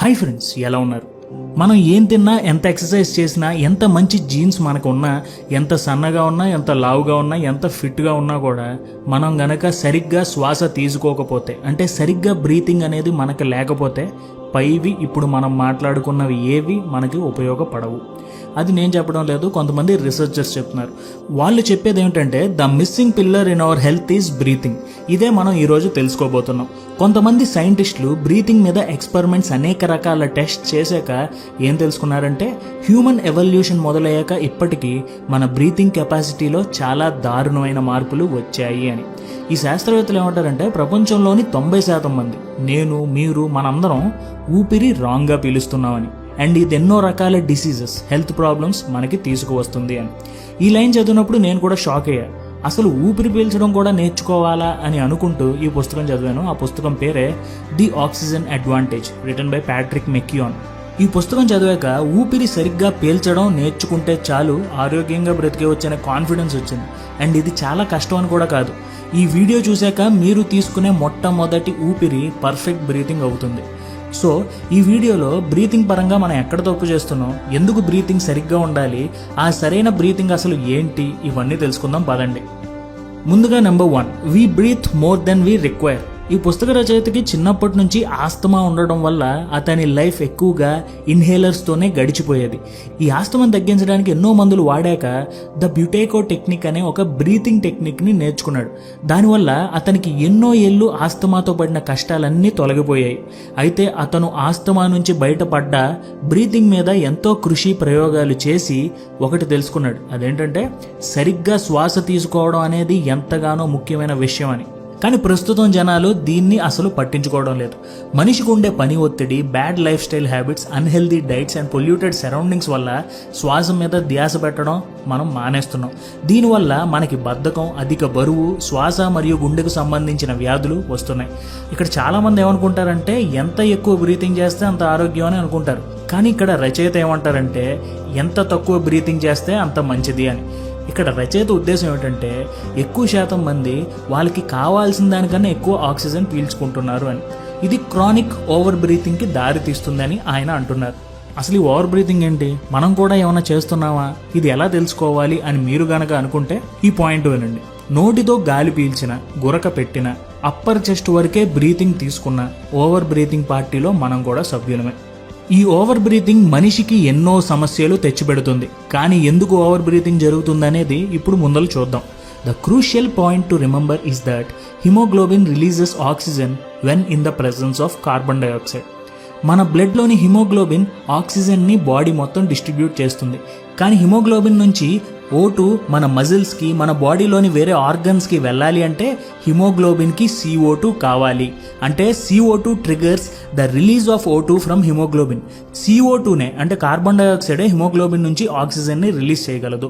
Hi friends, ఎలా ఉన్నారు? మనం ఏం తిన్నా, ఎంత ఎక్సర్సైజ్ చేసినా, ఎంత మంచి జీన్స్ మనకు ఉన్నా, ఎంత సన్నగా ఉన్నా, ఎంత లావుగా ఉన్నా, ఎంత ఫిట్గా ఉన్నా కూడా మనం గనక సరిగ్గా శ్వాస తీసుకోకపోతే, అంటే సరిగ్గా బ్రీతింగ్ అనేది మనకు లేకపోతే పైవి ఇప్పుడు మనం మాట్లాడుకున్నవి ఏవి మనకి ఉపయోగపడవు. అది నేను చెప్పడం లేదు, కొంతమంది రీసెర్చర్స్ చెప్తున్నారు. వాళ్ళు చెప్పేది ఏమిటంటే the missing pillar in our health is breathing. ఇదే మనం ఈరోజు తెలుసుకోబోతున్నాం. కొంతమంది సైంటిస్టులు బ్రీతింగ్ మీద ఎక్స్పెరిమెంట్స్ అనేక రకాల టెస్ట్ చేశాక ఏం తెలుసుకున్నారంటే హ్యూమన్ ఎవల్యూషన్ మొదలయ్యాక ఇప్పటికీ మన బ్రీతింగ్ కెపాసిటీలో చాలా దారుణమైన మార్పులు వచ్చాయి అని. ఈ శాస్త్రవేత్తలు ఏమంటారంటే ప్రపంచంలోని 90% మంది, నేను, మీరు, మనందరం ఊపిరి రాంగ్గా పీలుస్తున్నామని, అండ్ ఇది ఎన్నో రకాల డిసీజెస్, హెల్త్ ప్రాబ్లమ్స్ మనకి తీసుకువస్తుంది అని. ఈ లైన్ చదివినప్పుడు నేను కూడా షాక్ అయ్యా. అసలు ఊపిరి పీల్చడం కూడా నేర్చుకోవాలా అని అనుకుంటూ ఈ పుస్తకం చదివాను. ఆ పుస్తకం పేరే the oxygen advantage, written by Patrick McKeown. ఈ పుస్తకం చదివాక ఊపిరి సరిగ్గా పీల్చడం నేర్చుకుంటే చాలు ఆరోగ్యంగా బ్రతికేవచ్చనే కాన్ఫిడెన్స్ వచ్చింది. అండ్ ఇది చాలా కష్టం అని కూడా కాదు. ఈ వీడియో చూశాక మీరు తీసుకునే మొట్టమొదటి ఊపిరి పర్ఫెక్ట్ బ్రీతింగ్ అవుతుంది. సో ఈ వీడియోలో బ్రీతింగ్ పరంగా మనం ఎక్కడ తప్పు చేస్తున్నాం, ఎందుకు బ్రీతింగ్ సరిగ్గా ఉండాలి, ఆ సరైన బ్రీతింగ్ అసలు ఏంటి, ఇవన్నీ తెలుసుకుందాం పదండి. ముందుగా number 1, we breathe more than we require. ఈ పుస్తక రచయితకి చిన్నప్పటి నుంచి ఆస్తమా ఉండడం వల్ల అతని లైఫ్ ఎక్కువగా ఇన్హేలర్స్తోనే గడిచిపోయేది. ఈ ఆస్తమాను తగ్గించడానికి ఎన్నో మందులు వాడాక ద బ్యూటేకో టెక్నిక్ అనే ఒక బ్రీతింగ్ టెక్నిక్ని నేర్చుకున్నాడు. దానివల్ల అతనికి ఎన్నో ఏళ్ళు ఆస్తమాతో పడిన కష్టాలన్నీ తొలగిపోయాయి. అయితే అతను ఆస్తమా నుంచి బయటపడ్డ బ్రీతింగ్ మీద ఎంతో కృషి ప్రయోగాలు చేసి ఒకటి తెలుసుకున్నాడు. అదేంటంటే సరిగ్గా శ్వాస తీసుకోవడం అనేది ఎంతగానో ముఖ్యమైన విషయం అని. కానీ ప్రస్తుతం జనాలు దీన్ని అసలు పట్టించుకోవడం లేదు. మనిషికి ఉండే పని ఒత్తిడి, bad life style habits, unhealthy diets and polluted surroundings వల్ల శ్వాస మీద ధ్యాస పెట్టడం మనం మానేస్తున్నాం. దీనివల్ల మనకి బద్ధకం, అధిక బరువు, శ్వాస మరియు గుండెకు సంబంధించిన వ్యాధులు వస్తున్నాయి. ఇక్కడ చాలామంది ఏమనుకుంటారంటే ఎంత ఎక్కువ బ్రీతింగ్ చేస్తే అంత ఆరోగ్యం అని అనుకుంటారు. కానీ ఇక్కడ రచయిత ఏమంటారంటే ఎంత తక్కువ బ్రీతింగ్ చేస్తే అంత మంచిది అని. ఇక్కడ రచయిత ఉద్దేశం ఏమిటంటే ఎక్కువ శాతం మంది వాళ్ళకి కావాల్సిన దానికన్నా ఎక్కువ ఆక్సిజన్ పీల్చుకుంటున్నారు అని. ఇది క్రానిక్ ఓవర్ బ్రీతింగ్కి దారి తీస్తుందని ఆయన అంటున్నారు. అసలు ఈ ఓవర్ బ్రీతింగ్ ఏంటి, మనం కూడా ఏమైనా చేస్తున్నావా, ఇది ఎలా తెలుసుకోవాలి అని మీరు గనక అనుకుంటే ఈ పాయింట్ వినండి. నోటితో గాలి పీల్చిన, గురక పెట్టిన, అప్పర్ చెస్ట్ వరకే బ్రీతింగ్ తీసుకున్న ఓవర్ బ్రీతింగ్ పార్టీలో మనం కూడా సభ్యులమే. ఈ ఓవర్ బ్రీతింగ్ మనిషికి ఎన్నో సమస్యలు తెచ్చిపెడుతుంది. కానీ ఎందుకు ఓవర్ బ్రీతింగ్ జరుగుతుందనేది ఇప్పుడు ముందలు చూద్దాం. The crucial point to remember is that haemoglobin releases oxygen when in the presence of carbon dioxide. మన బ్లడ్లోని హిమోగ్లోబిన్ ఆక్సిజన్ని బాడీ మొత్తం డిస్ట్రిబ్యూట్ చేస్తుంది. కానీ హిమోగ్లోబిన్ నుంచి O2 మన మజిల్స్కి, మన బాడీలోని వేరే ఆర్గన్స్కి వెళ్ళాలి అంటే హిమోగ్లోబిన్కి CO2 కావాలి. అంటే CO2 triggers the release of O2 from haemoglobin. CO2నే అంటే కార్బన్ డైఆక్సైడే హిమోగ్లోబిన్ నుంచి ఆక్సిజన్ని రిలీజ్ చేయగలదు.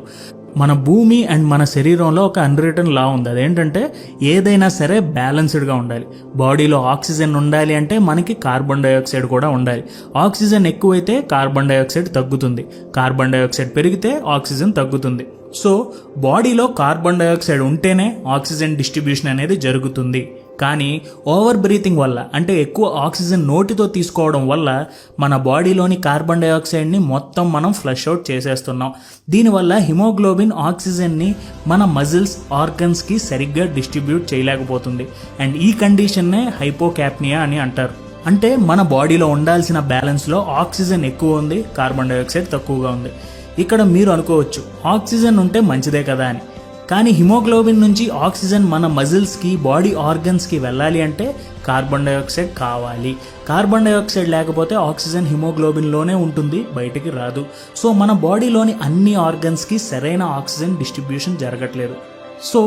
మన భూమి అండ్ మన శరీరంలో ఒక అన్రిటన్ లా ఉంది. అదేంటంటే ఏదైనా సరే బ్యాలెన్స్డ్గా ఉండాలి. బాడీలో ఆక్సిజన్ ఉండాలి అంటే మనకి కార్బన్ డైఆక్సైడ్ కూడా ఉండాలి. ఆక్సిజన్ ఎక్కువైతే కార్బన్ డైఆక్సైడ్ తగ్గుతుంది, కార్బన్ డైఆక్సైడ్ పెరిగితే ఆక్సిజన్ తగ్గుతుంది. సో బాడీలో కార్బన్ డైఆక్సైడ్ ఉంటేనే ఆక్సిజన్ డిస్ట్రిబ్యూషన్ అనేది జరుగుతుంది. కానీ ఓవర్ బ్రీతింగ్ వల్ల, అంటే ఎక్కువ ఆక్సిజన్ నోటితో తీసుకోవడం వల్ల మన బాడీలోని కార్బన్ డైఆక్సైడ్ని మొత్తం మనం ఫ్లష్ అవుట్ చేసేస్తున్నాం. దీనివల్ల హిమోగ్లోబిన్ ఆక్సిజన్ని మన మజిల్స్, ఆర్గన్స్కి సరిగ్గా డిస్ట్రిబ్యూట్ చేయలేకపోతుంది. అండ్ ఈ కండిషన్నే హైపోకాప్నియా అని అంటారు. అంటే మన బాడీలో ఉండాల్సిన బ్యాలెన్స్లో ఆక్సిజన్ ఎక్కువ ఉంది, కార్బన్ డైఆక్సైడ్ తక్కువగా ఉంది. ఇక్కడ మీరు అనుకోవచ్చు ఆక్సిజన్ ఉంటే మంచిదే కదా అని. కానీ హిమోగ్లోబిన్ నుంచి ఆక్సిజన్ మన మజిల్స్కి, బాడీ ఆర్గన్స్కి వెళ్ళాలి అంటే కార్బన్ డైఆక్సైడ్ కావాలి. కార్బన్ డైఆక్సైడ్ లేకపోతే ఆక్సిజన్ హిమోగ్లోబిన్లోనే ఉంటుంది, బయటికి రాదు. సో మన బాడీలోని అన్ని ఆర్గన్స్కి సరైన ఆక్సిజన్ డిస్ట్రిబ్యూషన్ జరగట్లేదు. సో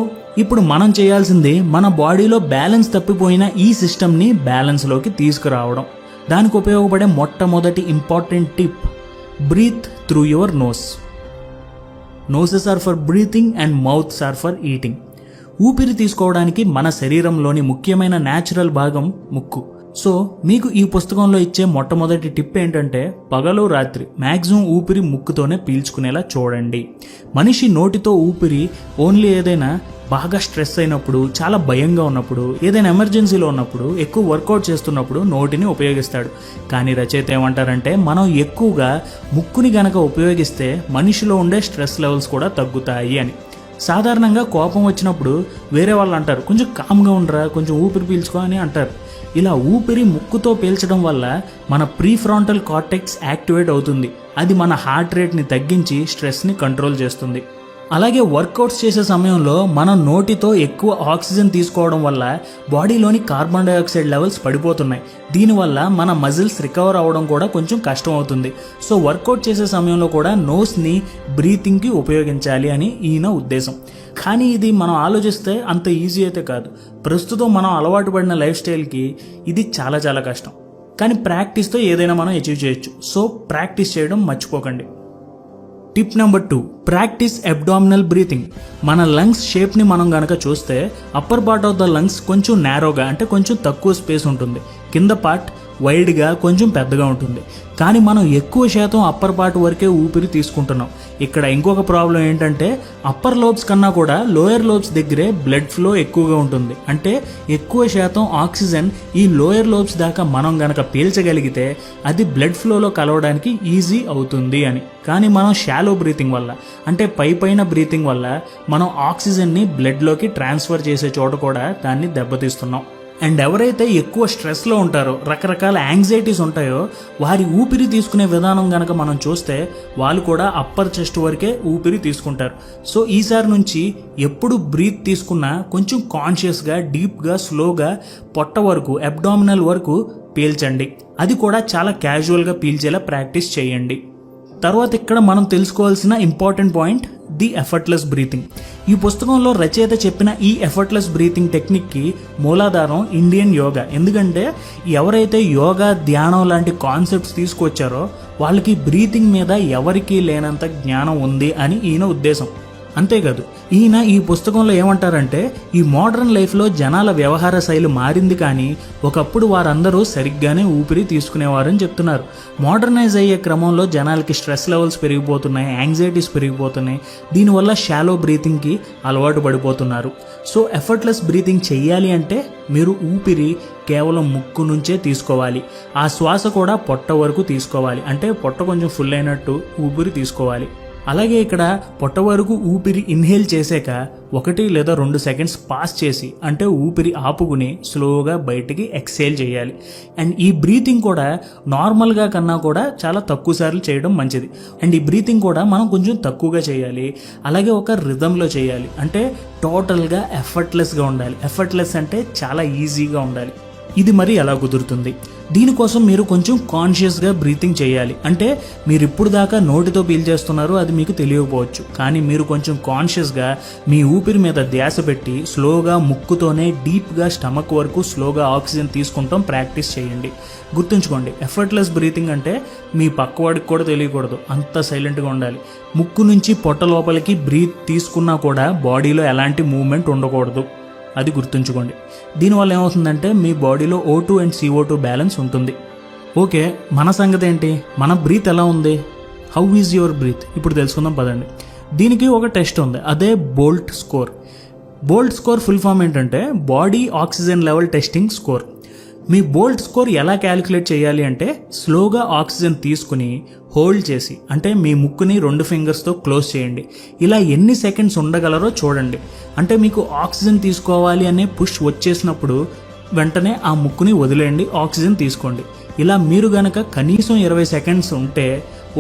ఇప్పుడు మనం చేయాల్సింది మన బాడీలో బ్యాలెన్స్ తప్పిపోయిన ఈ సిస్టమ్ని బ్యాలెన్స్లోకి తీసుకురావడం. దానికి ఉపయోగపడే మొట్టమొదటి important tip, breathe through your nose. Noses are for breathing and mouths are for eating. ఊపిరి తీసుకోవడానికి మన శరీరంలోని ముఖ్యమైన న్యాచురల్ భాగం ముక్కు. సో మీకు ఈ పుస్తకంలో ఇచ్చే మొట్టమొదటి టిప్ ఏంటంటే పగలు రాత్రి మ్యాక్సిమం ఊపిరి ముక్కుతోనే పీల్చుకునేలా చూడండి. మనిషి నోటితో ఊపిరి ఓన్లీ ఏదైనా బాగా స్ట్రెస్ అయినప్పుడు, చాలా భయంగా ఉన్నప్పుడు, ఏదైనా ఎమర్జెన్సీలో ఉన్నప్పుడు, ఎక్కువ వర్కౌట్ చేస్తున్నప్పుడు నోటిని ఉపయోగిస్తాడు. కానీ రచయిత ఏమంటారంటే మనం ఎక్కువగా ముక్కుని గనక ఉపయోగిస్తే మనిషిలో ఉండే స్ట్రెస్ లెవెల్స్ కూడా తగ్గుతాయి అని. సాధారణంగా కోపం వచ్చినప్పుడు వేరే వాళ్ళు అంటారు, కొంచెం కామ్గా ఉండరా, కొంచెం ఊపిరి పీల్చుకో అని అంటారు. ఇలా ఊపిరి ముక్కుతో పీల్చడం వల్ల మన ప్రీఫ్రాంటల్ కార్టెక్స్ యాక్టివేట్ అవుతుంది. అది మన హార్ట్ రేట్ని తగ్గించి స్ట్రెస్ని కంట్రోల్ చేస్తుంది. అలాగే వర్కౌట్స్ చేసే సమయంలో మనం నోటితో ఎక్కువ ఆక్సిజన్ తీసుకోవడం వల్ల బాడీలోని కార్బన్ డైఆక్సైడ్ లెవెల్స్ పడిపోతున్నాయి. దీనివల్ల మన మజిల్స్ రికవర్ అవ్వడం కూడా కొంచెం కష్టం అవుతుంది. సో వర్కౌట్ చేసే సమయంలో కూడా నోస్ని బ్రీతింగ్కి ఉపయోగించాలి అని ఈయన ఉద్దేశం. కానీ ఇది మనం ఆలోచిస్తే అంత ఈజీ అయితే కాదు. ప్రస్తుతం మనం అలవాటు పడిన లైఫ్ స్టైల్కి ఇది చాలా చాలా కష్టం. కానీ ప్రాక్టీస్తో ఏదైనా మనం అచీవ్ చేయొచ్చు. సో ప్రాక్టీస్ చేయడం మర్చిపోకండి. Tip number 2, practice abdominal breathing. మన లంగ్స్ షేప్ని మనం గనక చూస్తే upper part of the lungs కొంచెం నేరోగా, అంటే కొంచెం తక్కువ స్పేస్ ఉంటుంది. కింద పార్ట్ వైడ్గా కొంచెం పెద్దగా ఉంటుంది. కానీ మనం ఎక్కువ శాతం అప్పర్ పార్ట్ వరకే ఊపిరి తీసుకుంటున్నాం. ఇక్కడ ఇంకొక ప్రాబ్లం ఏంటంటే అప్పర్ లోబ్స్ కన్నా కూడా లోయర్ లోబ్స్ దగ్గరే బ్లడ్ ఫ్లో ఎక్కువగా ఉంటుంది. అంటే ఎక్కువ శాతం ఆక్సిజన్ ఈ లోయర్ లోబ్స్ దాకా మనం గనక పీల్చగలిగితే అది బ్లడ్ ఫ్లోలో కలవడానికి ఈజీ అవుతుంది అని. కానీ మనం షాలో బ్రీతింగ్ వల్ల, అంటే పైన బ్రీతింగ్ వల్ల మనం ఆక్సిజన్ని బ్లడ్లోకి ట్రాన్స్ఫర్ చేసే చోట కూడా దాన్ని దెబ్బతీస్తున్నాం. అండ్ ఎవరైతే ఎక్కువ స్ట్రెస్లో ఉంటారో, రకరకాల యాంగ్జైటీస్ ఉంటాయో, వారి ఊపిరి తీసుకునే విధానం కనుక మనం చూస్తే వాళ్ళు కూడా అప్పర్ చెస్ట్ వరకే ఊపిరి తీసుకుంటారు. సో ఈసారి నుంచి ఎప్పుడు బ్రీత్ తీసుకున్నా కొంచెం కాన్షియస్గా, డీప్గా, స్లోగా పొట్ట వరకు, అబ్డామినల్ వరకు పీల్చండి. అది కూడా చాలా క్యాజువల్గా పీల్చేలా ప్రాక్టీస్ చేయండి. తర్వాత ఇక్కడ మనం తెలుసుకోవాల్సిన important point, the effortless breathing. ఈ పుస్తకంలో రచయిత చెప్పిన ఈ ఎఫర్ట్లెస్ బ్రీతింగ్ టెక్నిక్కి మూలాధారం ఇండియన్ యోగా. ఎందుకంటే ఎవరైతే యోగా, ధ్యానం లాంటి కాన్సెప్ట్స్ తీసుకొచ్చారో వాళ్ళకి బ్రీతింగ్ మీద ఎవరికీ లేనంత జ్ఞానం ఉంది అని ఈయన ఉద్దేశం. అంతేకాదు ఈయన ఈ పుస్తకంలో ఏమంటారంటే ఈ మోడర్న్ లైఫ్లో జనాల వ్యవహార శైలి మారింది, కానీ ఒకప్పుడు వారందరూ సరిగ్గానే ఊపిరి తీసుకునేవారని చెప్తున్నారు. మోడర్నైజ్ అయ్యే క్రమంలో జనాలకి స్ట్రెస్ లెవెల్స్ పెరిగిపోతున్నాయి, యాంగ్జైటీస్ పెరిగిపోతున్నాయి. దీనివల్ల షాలో బ్రీతింగ్కి అలవాటు పడిపోతున్నారు. సో ఎఫర్ట్లెస్ బ్రీతింగ్ చెయ్యాలి అంటే మీరు ఊపిరి కేవలం ముక్కు నుంచే తీసుకోవాలి. ఆ శ్వాస కూడా పొట్ట వరకు తీసుకోవాలి. అంటే పొట్ట కొంచెం ఫుల్ అయినట్టు ఊపిరి తీసుకోవాలి. అలాగే ఇక్కడ పొట్ట వరకు ఊపిరి ఇన్హేల్ చేశాక 1 లేదా 2 సెకండ్స్ పాస్ చేసి, అంటే ఊపిరి ఆపుకుని స్లోగా బయటికి ఎక్సేల్ చేయాలి. అండ్ ఈ బ్రీతింగ్ కూడా నార్మల్గా కన్నా కూడా చాలా తక్కువ సార్లు చేయడం మంచిది. అండ్ ఈ బ్రీతింగ్ కూడా మనం కొంచెం తక్కువగా చేయాలి. అలాగే ఒక రిథంలో చేయాలి. అంటే టోటల్గా ఎఫర్ట్లెస్గా ఉండాలి. ఎఫర్ట్లెస్ అంటే చాలా ఈజీగా ఉండాలి. ఇది మరి ఎలా కుదురుతుంది? దీనికోసం మీరు కొంచెం కాన్షియస్గా బ్రీతింగ్ చేయాలి. అంటే మీరు ఇప్పుడు దాకా నోటితో పీల్చేస్తున్నారు, అది మీకు తెలియకపోవచ్చు. కానీ మీరు కొంచెం కాన్షియస్గా మీ ఊపిరి మీద ధ్యాస పెట్టి స్లోగా ముక్కుతోనే డీప్గా స్టమక్ వరకు స్లోగా ఆక్సిజన్ తీసుకుంటాం ప్రాక్టీస్ చేయండి. గుర్తుంచుకోండి, ఎఫర్ట్లెస్ బ్రీతింగ్ అంటే మీ పక్కవాడికి కూడా తెలియకూడదు, అంత సైలెంట్గా ఉండాలి. ముక్కు నుంచి పొట్ట లోపలికి బ్రీత్ తీసుకున్నా కూడా బాడీలో ఎలాంటి మూవ్మెంట్ ఉండకూడదు. అది గుర్తుంచుకోండి. దీనివల్ల ఏమవుతుందంటే మీ బాడీలో O2 అండ్ CO2 బ్యాలెన్స్ ఉంటుంది. ఓకే, మన సంగతి ఏంటి? మన బ్రీత్ ఎలా ఉంది? How is your breath? ఇప్పుడు తెలుసుకుందాం పదండి. దీనికి ఒక టెస్ట్ ఉంది, అదే bolt score. Bolt score full form ఏంటంటే body oxygen level testing score. మీ బోల్ట్ స్కోర్ ఎలా క్యాలిక్యులేట్ చేయాలి అంటే స్లోగా ఆక్సిజన్ తీసుకుని హోల్డ్ చేసి, అంటే మీ ముక్కుని 2 ఫింగర్స్తో క్లోజ్ చేయండి. ఇలా ఎన్ని సెకండ్స్ ఉండగలరో చూడండి. అంటే మీకు ఆక్సిజన్ తీసుకోవాలి అనే పుష్ వచ్చేసినప్పుడు వెంటనే ఆ ముక్కుని వదిలేయండి, ఆక్సిజన్ తీసుకోండి. ఇలా మీరు గనక కనీసం 20 సెకండ్స్ ఉంటే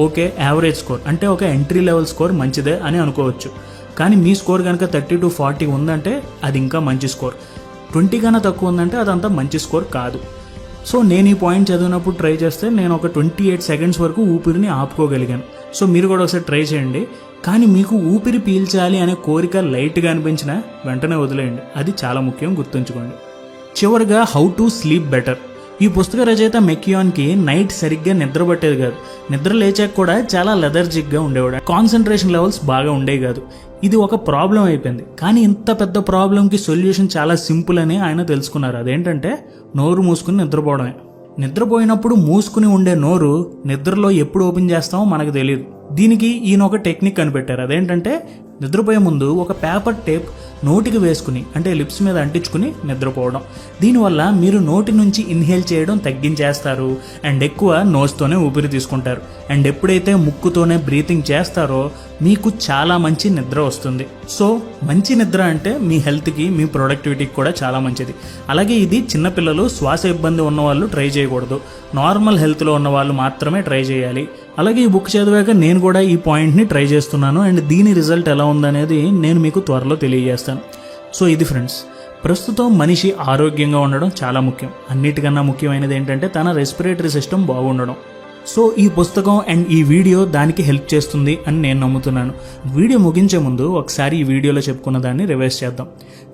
ఓకే, యావరేజ్ స్కోర్, అంటే ఒక ఎంట్రీ లెవెల్ స్కోర్ మంచిదే అని అనుకోవచ్చు. కానీ మీ స్కోర్ కనుక 30 to 40 ఉందంటే అది ఇంకా మంచి స్కోర్. 20 కన్నా తక్కువ ఉందంటే అదంతా మంచి స్కోర్ కాదు. సో నేను ఈ పాయింట్ చదివినప్పుడు ట్రై చేస్తే నేను ఒక 28 సెకండ్స్ వరకు ఊపిరిని ఆపుకోగలిగాను. సో మీరు కూడా ఒకసారి ట్రై చేయండి. కానీ మీకు ఊపిరి పీల్చాలి అనే కోరిక లైట్గా అనిపించినా వెంటనే వదిలేయండి. అది చాలా ముఖ్యం, గుర్తుంచుకోండి. చివరిగా హౌ టు స్లీప్ బెటర్. ఈ పుస్తక రచయిత మెకియాన్కి నైట్ సరిగ్గా నిద్ర పట్టేది కాదు. నిద్ర లేచాక కూడా చాలా లెథర్జిక్గా ఉండేవాడు. కాన్సన్ట్రేషన్ లెవెల్స్ బాగా ఉండేవి కాదు. ఇది ఒక ప్రాబ్లం అయిపోయింది. కానీ ఇంత పెద్ద ప్రాబ్లంకి సొల్యూషన్ చాలా సింపుల్ అని ఆయన తెలుసుకున్నారు. అదేంటంటే నోరు మూసుకుని నిద్రపోవడమే. నిద్రపోయినప్పుడు మూసుకుని ఉండే నోరు నిద్రలో ఎప్పుడు ఓపెన్ చేస్తామో మనకు తెలియదు. దీనికి ఈయన ఒక టెక్నిక్ కనిపెట్టారు. అదేంటంటే నిద్రపోయే ముందు ఒక పేపర్ టేప్ నోటికి వేసుకుని అంటే లిప్స్ మీద అంటించుకుని నిద్రపోవడం. దీనివల్ల మీరు నోటి నుంచి ఇన్హేల్ చేయడం తగ్గించేస్తారు అండ్ ఎక్కువ నోస్తోనే ఊపిరి తీసుకుంటారు. అండ్ ఎప్పుడైతే ముక్కుతోనే బ్రీతింగ్ చేస్తారో మీకు చాలా మంచి నిద్ర వస్తుంది. సో మంచి నిద్ర అంటే మీ హెల్త్కి, మీ ప్రొడక్టివిటీకి కూడా చాలా మంచిది. అలాగే ఇది చిన్నపిల్లలు, శ్వాస ఇబ్బంది ఉన్న వాళ్ళు ట్రై చేయకూడదు. నార్మల్ హెల్త్లో ఉన్న వాళ్ళు మాత్రమే ట్రై చేయాలి. అలాగే ఈ బుక్ చదివాక నేను కూడా ఈ పాయింట్ని ట్రై చేస్తున్నాను అండ్ దీని రిజల్ట్ ఎలా ఉందనేది నేను మీకు త్వరలో తెలియజేస్తాను. సో ఇది ఫ్రెండ్స్, ప్రస్తుతం మనిషి ఆరోగ్యంగా ఉండడం చాలా ముఖ్యం. అన్నిటికన్నా ముఖ్యమైనది ఏంటంటే తన రెస్పిరేటరీ సిస్టమ్ బాగుండడం. సో ఈ పుస్తకం అండ్ ఈ వీడియో దానికి హెల్ప్ చేస్తుంది అని నేను నమ్ముతున్నాను. వీడియో ముగించే ముందు ఒకసారి ఈ వీడియోలో చెప్పుకున్న దాన్ని రివైజ్ చేద్దాం.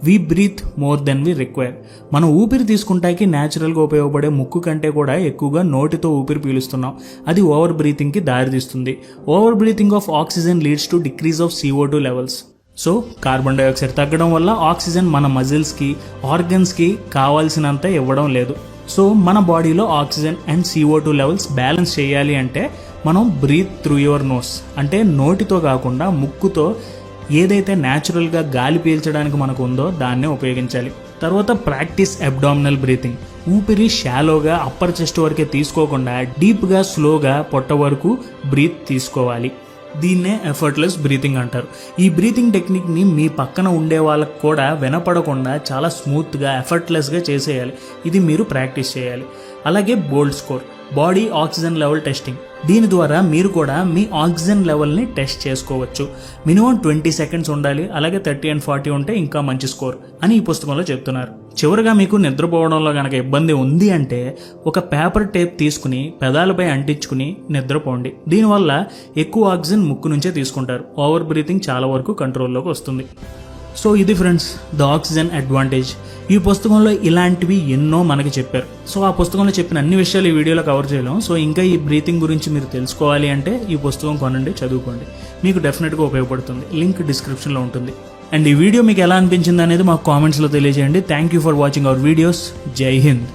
We breathe more than we require. మనం ఊపిరి తీసుకుంటానికి న్యాచురల్గా ఉపయోగపడే ముక్కు కంటే కూడా ఎక్కువగా నోటితో ఊపిరి పీలుస్తున్నాం. అది ఓవర్ బ్రీతింగ్కి దారితీస్తుంది. Over breathing of oxygen leads to decrease of CO2 levels. So carbon dioxide తగ్గడం వల్ల ఆక్సిజన్ మన మజిల్స్కి, ఆర్గన్స్కి కావాల్సినంత ఇవ్వడం లేదు. సో మన బాడీలో oxygen and CO2 levels balance చేయాలి అంటే మనం బ్రీత్ త్రూ యువర్ నోస్ అంటే నోటితో కాకుండా ముక్కుతో ఏదైతే న్యాచురల్గా గాలి పీల్చడానికి మనకు ఉందో దాన్నే ఉపయోగించాలి. తర్వాత ప్రాక్టీస్ అబ్డామినల్ బ్రీతింగ్. ఊపిరి షాలోగా అప్పర్ చెస్ట్ వరకే తీసుకోకుండా డీప్గా, స్లోగా పొట్ట వరకు బ్రీత్ తీసుకోవాలి. దీన్నే ఎఫర్ట్లెస్ బ్రీతింగ్ అంటారు. ఈ బ్రీతింగ్ టెక్నిక్ని మీ పక్కన ఉండే వాళ్ళకు కూడా వినపడకుండా చాలా స్మూత్గా, ఎఫర్ట్లెస్గా చేసేయాలి. ఇది మీరు ప్రాక్టీస్ చేయాలి. అలాగే bolt score, body oxygen level testing. దీని ద్వారా మీరు కూడా మీ ఆక్సిజన్ లెవెల్ని టెస్ట్ చేసుకోవచ్చు. మినిమం 20 సెకండ్స్ ఉండాలి. అలాగే 30 and 40 ఉంటే ఇంకా మంచి స్కోర్ అని ఈ పుస్తకంలో చెప్తున్నారు. చివరిగా మీకు నిద్రపోవడంలో కనుక ఇబ్బంది ఉంది అంటే ఒక పేపర్ టేప్ తీసుకుని పెదాలపై అంటించుకుని నిద్రపోండి. దీనివల్ల ఎక్కువ ఆక్సిజన్ ముక్కు నుంచే తీసుకుంటారు. ఓవర్ బ్రీతింగ్ చాలా వరకు కంట్రోల్లోకి వస్తుంది. సో ఇది ఫ్రెండ్స్ ద ఆక్సిజన్ అడ్వాంటేజ్. ఈ పుస్తకంలో ఇలాంటివి ఎన్నో మనకి చెప్పారు. సో ఆ పుస్తకంలో చెప్పిన అన్ని విషయాలు ఈ వీడియోలో కవర్ చేయలేం. సో ఇంకా ఈ బ్రీతింగ్ గురించి మీరు తెలుసుకోవాలి అంటే ఈ పుస్తకం కొనండి, చదువుకోండి. మీకు డెఫినెట్గా ఉపయోగపడుతుంది. లింక్ డిస్క్రిప్షన్లో ఉంటుంది. అండ్ ఈ వీడియో మీకు ఎలా అనిపించింది అనేది మాకు కామెంట్స్లో తెలియజేయండి. Thank you for watching our videos. జై హింద్.